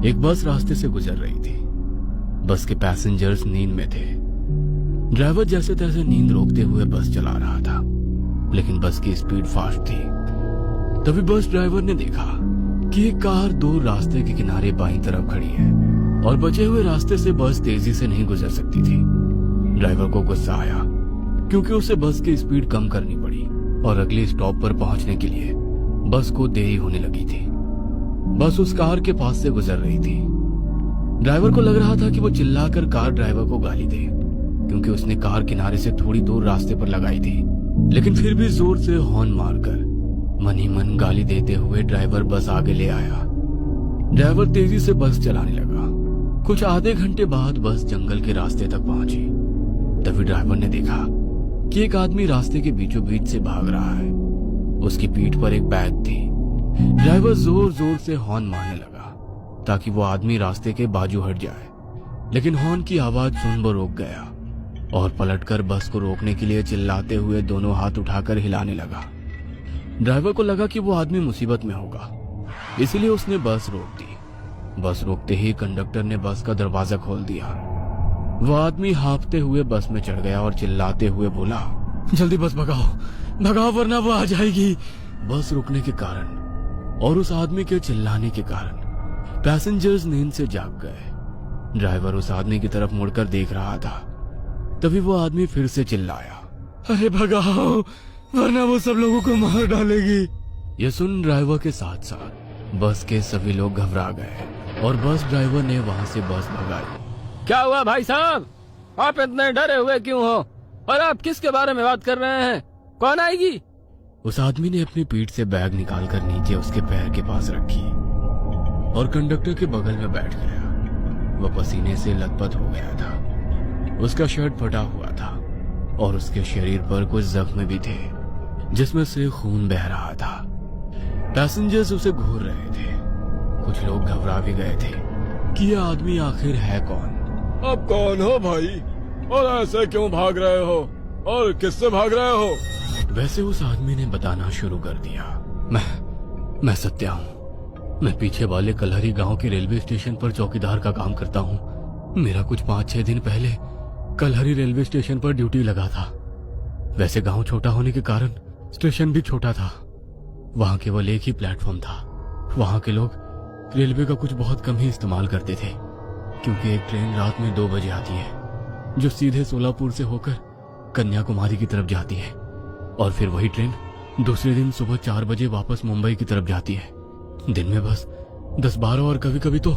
एक बस रास्ते से गुजर रही थी। बस के पैसेंजर्स नींद में थे। ड्राइवर जैसे तैसे नींद रोकते हुए बस चला रहा था, लेकिन बस की स्पीड फास्ट थी। तभी बस ड्राइवर ने देखा कि एक कार दूर रास्ते के किनारे बाईं तरफ खड़ी है और बचे हुए रास्ते से बस तेजी से नहीं गुजर सकती थी। ड्राइवर को गुस्सा आया क्योंकि उसे बस की स्पीड कम करनी पड़ी और अगले स्टॉप पर पहुंचने के लिए बस को देरी होने लगी थी। बस उस कार के पास से गुजर रही थी। ड्राइवर को लग रहा था कि वो चिल्लाकर कार ड्राइवर को गाली दे, क्योंकि उसने कार किनारे से थोड़ी दूर रास्ते पर लगाई थी। लेकिन फिर भी जोर से हॉर्न मारकर मन ही मन गाली देते हुए ड्राइवर बस आगे ले आया। ड्राइवर तेजी से बस चलाने लगा। कुछ आधे घंटे बाद बस जंगल के रास्ते तक पहुंची। तभी ड्राइवर ने देखा कि एक आदमी रास्ते के बीचों बीच से भाग रहा है। उसकी पीठ पर एक बैग थी। ड्राइवर जोर जोर से हॉर्न मारने लगा ताकि वो आदमी रास्ते के बाजू हट जाए, लेकिन हॉर्न की आवाज सुन वो रुक गया और पलटकर बस को रोकने के लिए चिल्लाते हुए दोनों हाथ उठाकर हिलाने लगा। ड्राइवर को लगा कि वो आदमी मुसीबत में होगा, इसलिए उसने बस रोक दी। बस रोकते ही कंडक्टर ने बस का दरवाजा खोल दिया। वो आदमी हांफते हुए बस में चढ़ गया और चिल्लाते हुए बोला, जल्दी बस भगाओ, भगाओ वरना वो आ जाएगी। बस रुकने के कारण और उस आदमी के चिल्लाने के कारण पैसेंजर्स नींद से जाग गए। ड्राइवर उस आदमी की तरफ मुड़कर देख रहा था। तभी वो आदमी फिर से चिल्लाया, अरे भगाओ वरना वो सब लोगों को मार डालेगी। ये सुन ड्राइवर के साथ साथ बस के सभी लोग घबरा गए और बस ड्राइवर ने वहां से बस भगाई। क्या हुआ भाई साहब, आप इतने डरे हुए क्यों हो और आप किसके बारे में बात कर रहे हैं? कौन आएगी? उस आदमी ने अपनी पीठ से बैग निकालकर नीचे उसके पैर के पास रखी और कंडक्टर के बगल में बैठ गया। वह पसीने से लथपथ हो गया था। उसका शर्ट फटा हुआ था और उसके शरीर पर कुछ जख्म भी थे जिसमें से खून बह रहा था। पैसेंजर्स उसे घूर रहे थे। कुछ लोग घबरा भी गए थे कि यह आदमी आखिर है कौन। आप कौन हो भाई, और ऐसे क्यों भाग रहे हो और किससे भाग रहे हो? वैसे उस आदमी ने बताना शुरू कर दिया, मैं सत्या हूँ। मैं पीछे वाले कलहरी गांव के रेलवे स्टेशन पर चौकीदार का काम करता हूँ। मेरा कुछ 5-6 दिन पहले कलहरी रेलवे स्टेशन पर ड्यूटी लगा था। वैसे गांव छोटा होने के कारण स्टेशन भी छोटा था। वहां केवल एक ही प्लेटफॉर्म था। वहां के लोग रेलवे का कुछ बहुत कम ही इस्तेमाल करते थे, क्योंकि एक ट्रेन रात में 2 बजे आती है जो सीधे सोलापुर से होकर कन्याकुमारी की तरफ जाती है, और फिर वही ट्रेन दूसरे दिन सुबह 4 बजे वापस मुंबई की तरफ जाती है। दिन में बस 10-12 और कभी कभी तो